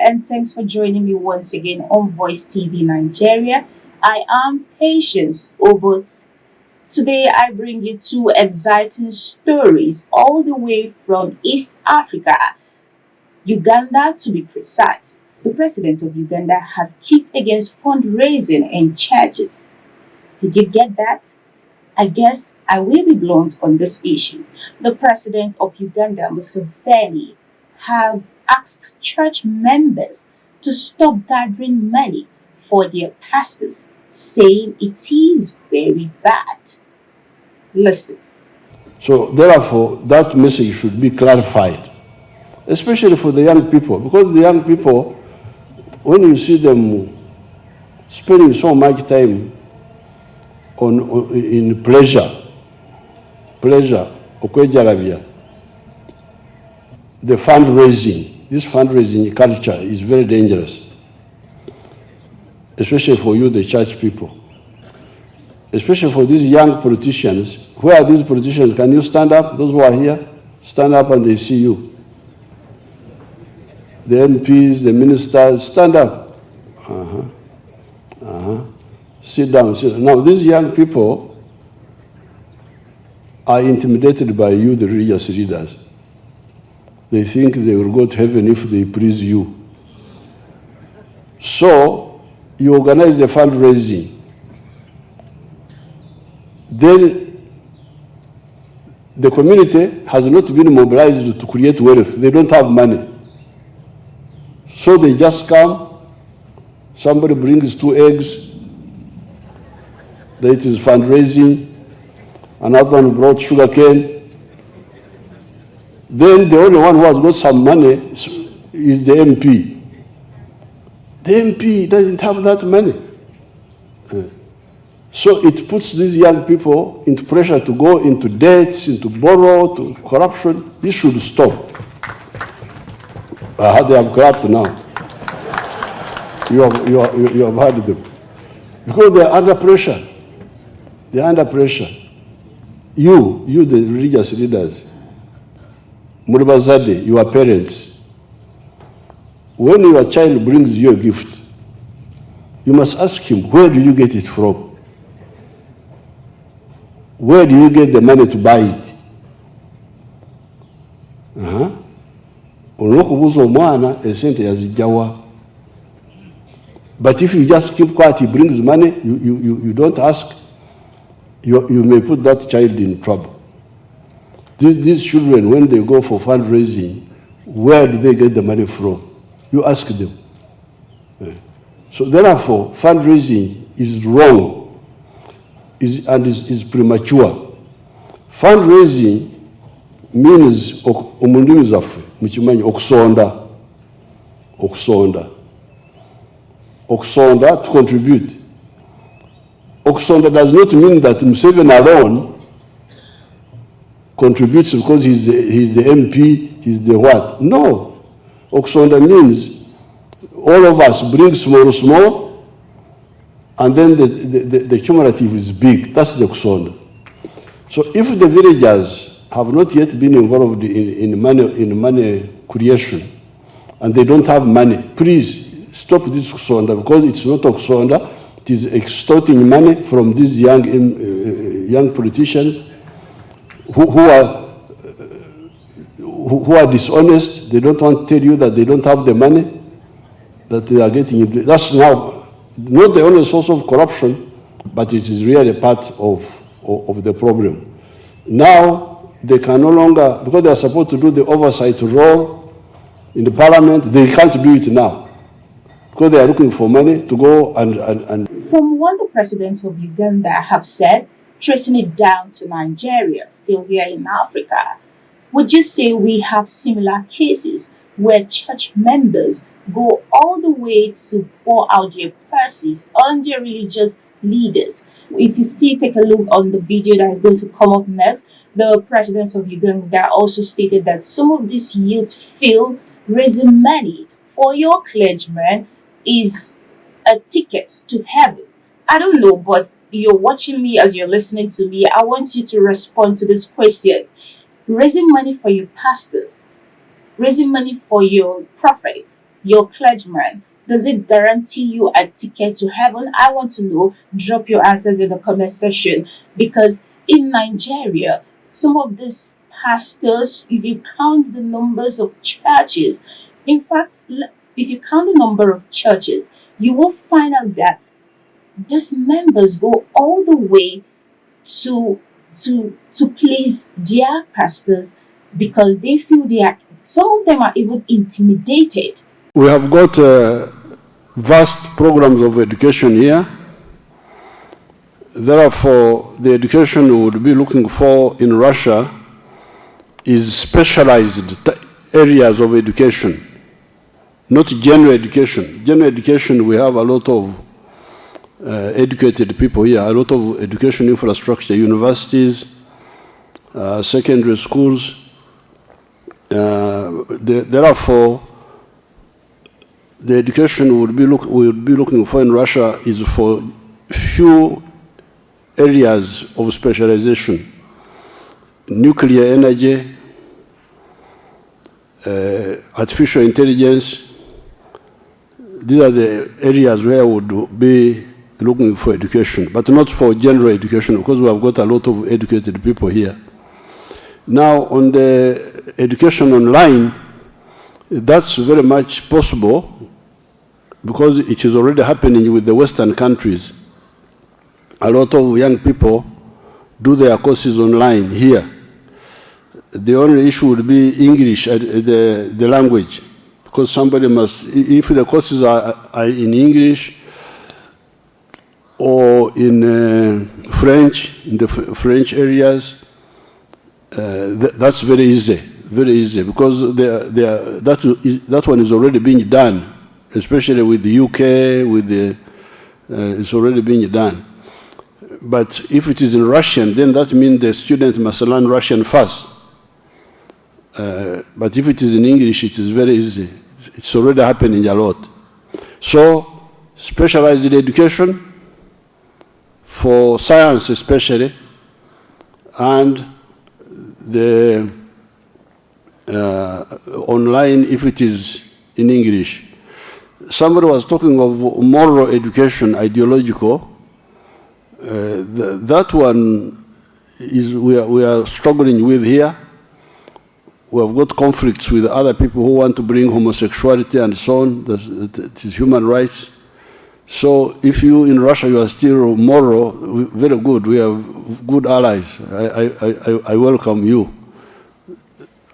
and thanks for joining me once again on Voicetv Nigeria. I am Patience Obot. Today I bring you two exciting stories all the way from East Africa, Uganda to be precise. The president of Uganda has kicked against fundraising in churches. Did you get that? I guess I will be blunt on this issue. The president of Uganda, Museveni, have asked church members to stop gathering money for their pastors, saying it is very bad. Listen. So therefore, that message should be clarified, especially for the young people, because the young people, when you see them spending so much time in pleasure, okwejalabya, the fundraising, this fundraising culture is very dangerous, especially for you, the church people, especially for these young politicians. Where are these politicians? Can you stand up? Those who are here, stand up and they see you. The MPs, the ministers, stand up. Sit down, sit down. Now, these young people are intimidated by you, the religious leaders. They think they will go to heaven if they please you. So, you organize the fundraising. Then, the community has not been mobilized to create wealth. They don't have money. So they just come, somebody brings 2 eggs, that is fundraising, another one brought sugar cane. Then the only one who has got some money is the MP. The MP doesn't have that money. So it puts these young people into pressure to go into debts, into borrow, to corruption. This should stop. They have corrupt now. You have heard them. Because they are under pressure. They are under pressure. You the religious leaders, Murabazade, your parents, when your child brings you a gift, you must ask him, where do you get it from? Where do you get the money to buy it? But if you just keep quiet, he brings money, you don't ask, you may put that child in trouble. These children, when they go for fundraising, where do they get the money from? You ask them. So therefore, fundraising is wrong and is premature. Fundraising means okusonda to contribute. Okusonda does not mean that Museveni alone contributes because he's the MP, he's the what. No. Okusonda means all of us bring small, and then the cumulative is big. That's the okusonda. So if the villagers have not yet been involved in money creation, and they don't have money, please stop this okusonda, because it's not okusonda. It is extorting money from these young politicians who are dishonest. They don't want to tell you that they don't have the money that they are getting. That's now not the only source of corruption, but it is really part of the problem. Now they can no longer, because they are supposed to do the oversight role in the parliament, they can't do it now, because they are looking for money to go and From what the president of Uganda have said, tracing it down to Nigeria, still here in Africa, would you say we have similar cases where church members go all the way to pour out their purses on their religious leaders? If you still take a look on the video that is going to come up next, the president of Uganda also stated that some of these youths feel raising money for your clergyman is a ticket to heaven. I don't know, but you're watching me as you're listening to me. I want you to respond to this question. Raising money for your pastors, raising money for your prophets, your clergyman, does it guarantee you a ticket to heaven? I want to know. Drop your answers in the comment section, because in Nigeria, some of these pastors, if you count the numbers of churches, in fact, if you count the number of churches, you will find out that these members go all the way to to please their pastors, because they feel they are, some of them are even intimidated. We have got vast programs of education here. Therefore, the education we would be looking for in Russia is specialized areas of education, not general education. General education, we have a lot of educated people here, a lot of education infrastructure, universities, secondary schools. Therefore, the education we would be looking for in Russia is for few areas of specialization: nuclear energy, artificial intelligence. These are the areas where we would be looking for education, but not for general education, because we have got a lot of educated people here. Now, on the education online, that's very much possible, because it is already happening with the Western countries. A lot of young people do their courses online here. The only issue would be English, the language, because somebody must, if the courses are in English or in French, in the French areas, that's very easy, because that one is already being done, especially with the UK, it's already being done. But if it is in Russian, then that means the student must learn Russian first. But if it is in English, it is very easy. It's already happening a lot. So, specialized education for science especially, and the online if it is in English. Somebody was talking of moral education, ideological. That one is we are struggling with here. We have got conflicts with other people who want to bring homosexuality and so on. That is human rights. So if you in Russia you are still moral, very good. We have good allies. I welcome you.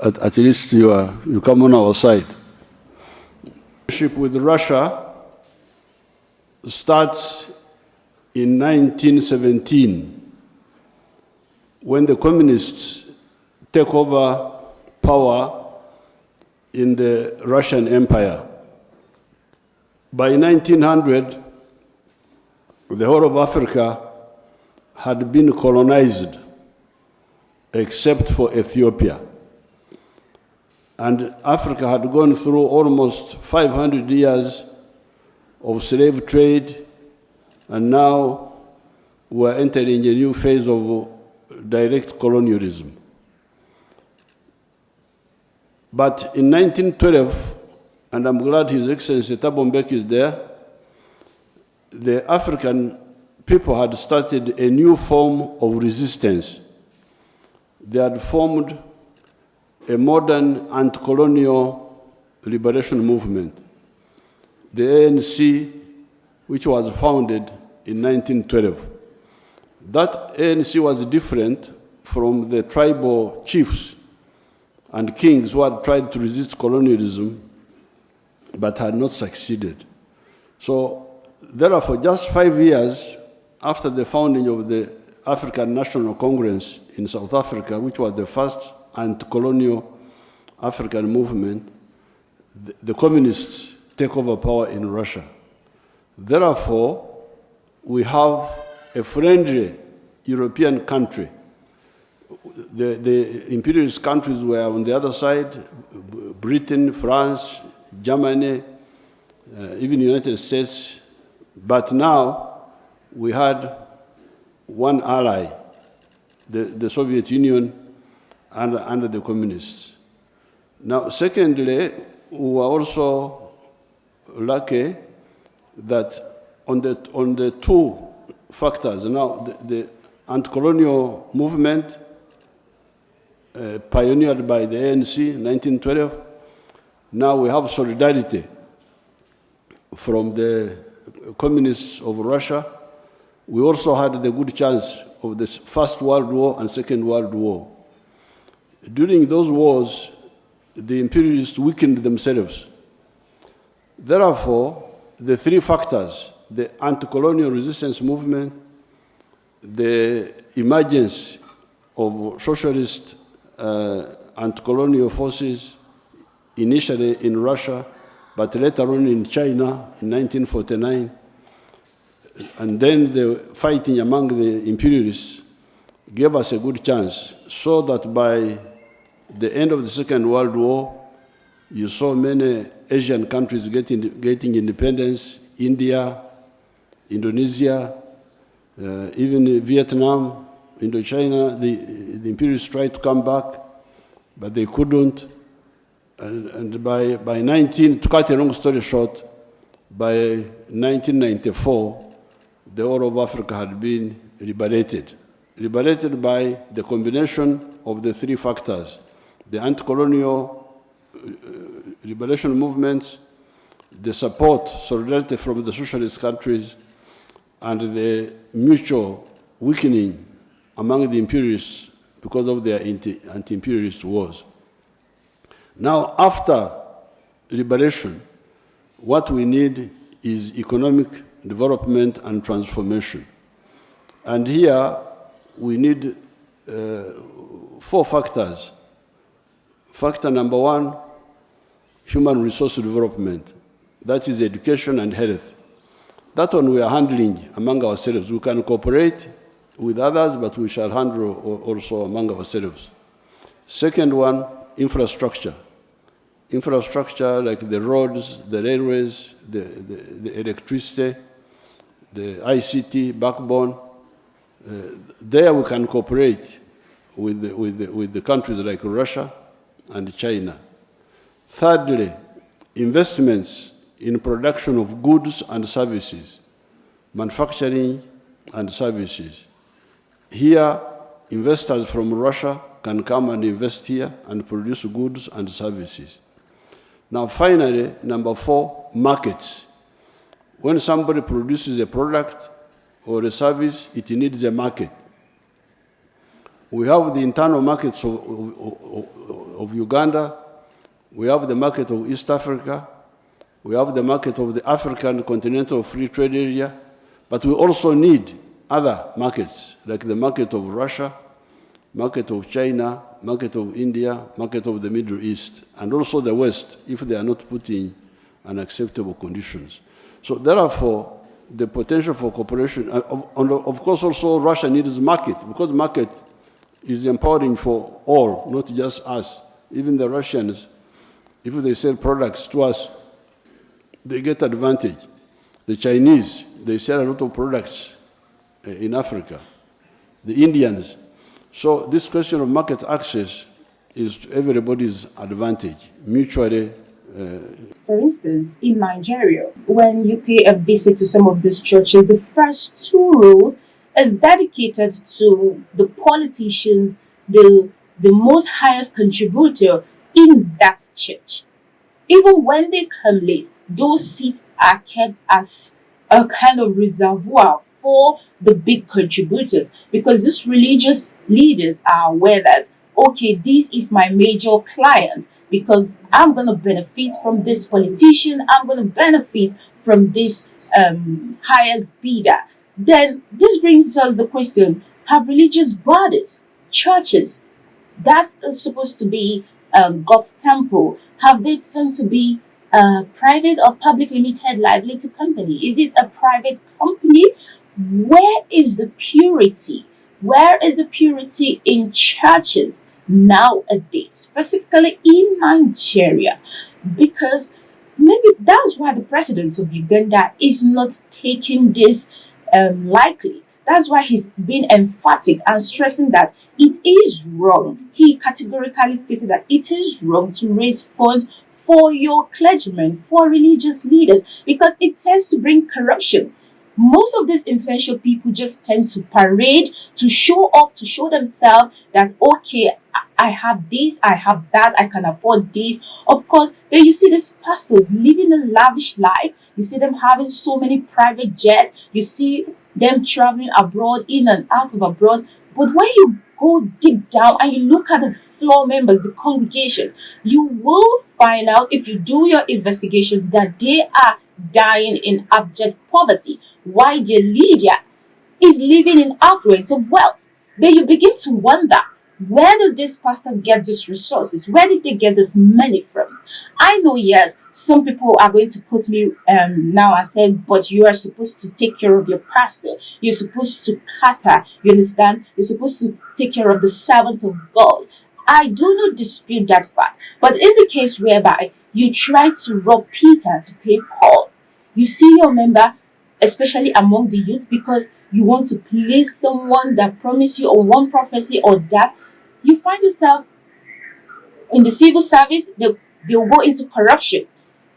At least you come on our side. Relationship with Russia starts in 1917, when the communists take over power in the Russian Empire. By 1900, the whole of Africa had been colonized, except for Ethiopia. And Africa had gone through almost 500 years of slave trade, and now we're entering a new phase of direct colonialism. But in 1912, and I'm glad His Excellency Thabo Mbeki is there, the African people had started a new form of resistance. They had formed a modern anti-colonial liberation movement, the ANC, which was founded in 1912. That ANC was different from the tribal chiefs and kings who had tried to resist colonialism but had not succeeded. So, therefore, just 5 years after the founding of the African National Congress in South Africa, which was the first anti-colonial African movement, the communists take over power in Russia. Therefore, we have a friendly European country. The imperialist countries were on the other side: Britain, France, Germany, even the United States. But now we had one ally, the Soviet Union, under the communists. Now, secondly, we were also lucky that on the two factors, now the anti-colonial movement pioneered by the ANC in 1912, now we have solidarity from the communists of Russia. We also had the good chance of the First World War and Second World War. During those wars, the imperialists weakened themselves. Therefore, the three factors, the anti-colonial resistance movement, the emergence of socialist anti-colonial forces, initially in Russia, but later on in China in 1949, and then the fighting among the imperialists gave us a good chance, so that by the end of the Second World War, you saw many Asian countries getting independence, India, Indonesia, even Vietnam, Indochina. The imperialists tried to come back, but they couldn't. And by to cut a long story short, by 1994, the whole of Africa had been liberated by the combination of the three factors: the anti-colonial liberation movements, the support, solidarity from the socialist countries, and the mutual weakening among the imperialists because of their anti-imperialist wars. Now, after liberation, what we need is economic development and transformation. And here, we need 4 factors. Factor number 1, human resource development. That is education and health. That one we are handling among ourselves. We can cooperate with others, but we shall handle also among ourselves. Second one, infrastructure. Infrastructure like the roads, the railways, the electricity, the ICT backbone. There we can cooperate with the countries like Russia and China. Thirdly, investments in production of goods and services, manufacturing and services. Here, investors from Russia can come and invest here and produce goods and services. Now, finally, number 4, markets. When somebody produces a product or a service, it needs a market. We have the internal markets of Uganda, we have the market of East Africa, we have the market of the African Continental Free Trade Area, but we also need other markets, like the market of Russia, market of China, market of India, market of the Middle East, and also the West, if they are not putting unacceptable conditions. So therefore, the potential for cooperation, of course also Russia needs market, because market is empowering for all, not just us. Even the Russians, if they sell products to us, they get advantage. The Chinese, they sell a lot of products in Africa. The Indians. So this question of market access is to everybody's advantage, mutually. For instance, in Nigeria, when you pay a visit to some of these churches, the first 2 rows is dedicated to the politicians, the most highest contributor in that church. Even when they come late, those seats are kept as a kind of reservoir for the big contributors, because these religious leaders are aware that, okay, this is my major client, because I'm going to benefit from this politician, I'm going to benefit from this highest bidder. Then this brings us the question, have religious bodies, churches, that is supposed to be God's temple, have they turned to be a private or public limited liability company? Is it a private company? Where is the purity? Where is the purity in churches nowadays, specifically in Nigeria? Because maybe that's why the president of Uganda is not taking this lightly. That's why he's been emphatic and stressing that it is wrong. He categorically stated that it is wrong to raise funds for your clergymen, for religious leaders, because it tends to bring corruption. Most of these influential people just tend to parade, to show off, to show themselves that, okay, I have this, I have that, I can afford this. Of course, then you see these pastors living a lavish life. You see them having so many private jets. You see them traveling abroad, in and out of abroad. But when you go deep down and you look at the floor members, the congregation, you will find out, if you do your investigation, that they are dying in abject poverty, while their leader is living in affluence of wealth. Then you begin to wonder, where did this pastor get these resources? Where did they get this money from? I know, yes, some people are going to put me now and say, but you are supposed to take care of your pastor. You're supposed to cater. You understand? You're supposed to take care of the servant of God. I do not dispute that fact. But in the case whereby you try to rob Peter to pay Paul, you see your member, especially among the youth, because you want to please someone that promised you on one prophecy or that, you find yourself in the civil service, they'll go into corruption.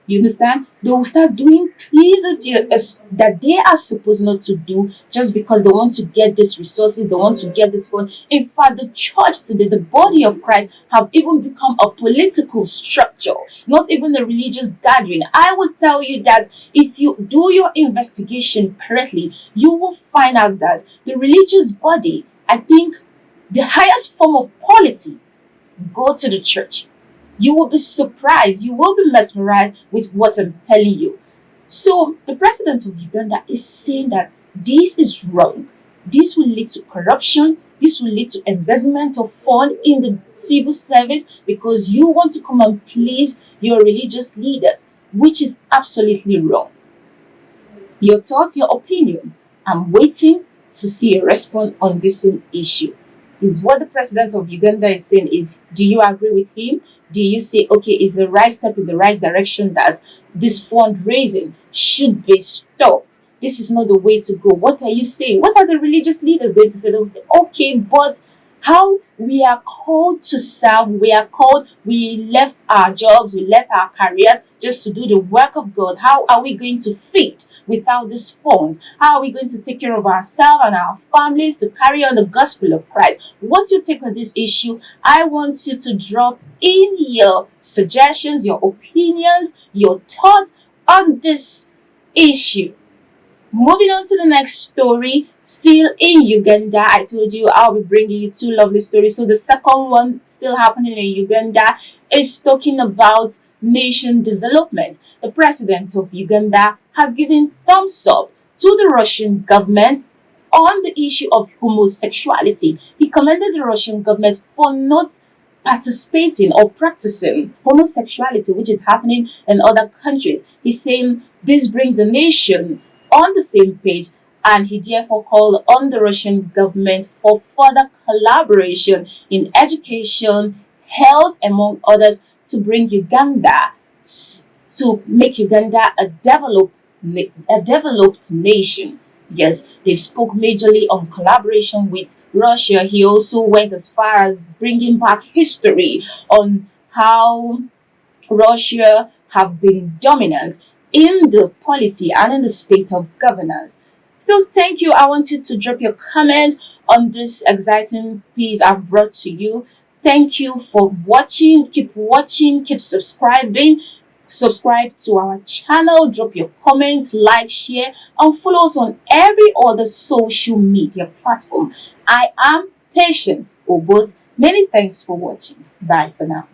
You understand? They will start doing things that they are supposed not to do, just because they want to get these resources, they want to get this fund. In fact, the church today, the body of Christ, have even become a political structure, not even a religious gathering. I would tell you that if you do your investigation correctly, you will find out that the religious body, I think, the highest form of polity, go to the church. You will be surprised, you will be mesmerized with what I'm telling you. So, the president of Uganda is saying that this is wrong. This will lead to corruption. This will lead to embezzlement of fund in the civil service, because you want to come and please your religious leaders, which is absolutely wrong. Your thoughts, your opinion. I'm waiting to see a response on this same issue. Is what the president of Uganda is saying, is, do you agree with him? Do you say, okay, is the right step in the right direction, that this fundraising should be stopped? This is not the way to go. What are you saying? What are the religious leaders going to say? They'll say, okay, but how we are called to serve, we left our jobs, we left our careers just to do the work of God. How are we going to feed without this funds? How are we going to take care of ourselves and our families to carry on the gospel of Christ? What's your take on this issue? I want you to drop in your suggestions, your opinions, your thoughts on this issue. Moving on to the next story, still in Uganda. I told you I'll be bringing you two lovely stories. So the second one, still happening in Uganda, is talking about nation development. The president of Uganda has given thumbs up to the Russian government on the issue of homosexuality. He commended the Russian government for not participating or practicing homosexuality, which is happening in other countries. He's saying this brings the nation on the same page, and he therefore called on the Russian government for further collaboration in education, health, among others, to bring Uganda, to make Uganda a developed nation. Yes, they spoke majorly on collaboration with Russia. He also went as far as bringing back history on how Russia have been dominant in the polity and in the state of governance. So thank you. I want you to drop your comment on this exciting piece I've brought to you. Thank you for watching. Keep subscribing. Subscribe to our channel, drop your comments, like, share, and follow us on every other social media platform. I am Patience Obot. Many thanks for watching. Bye for now.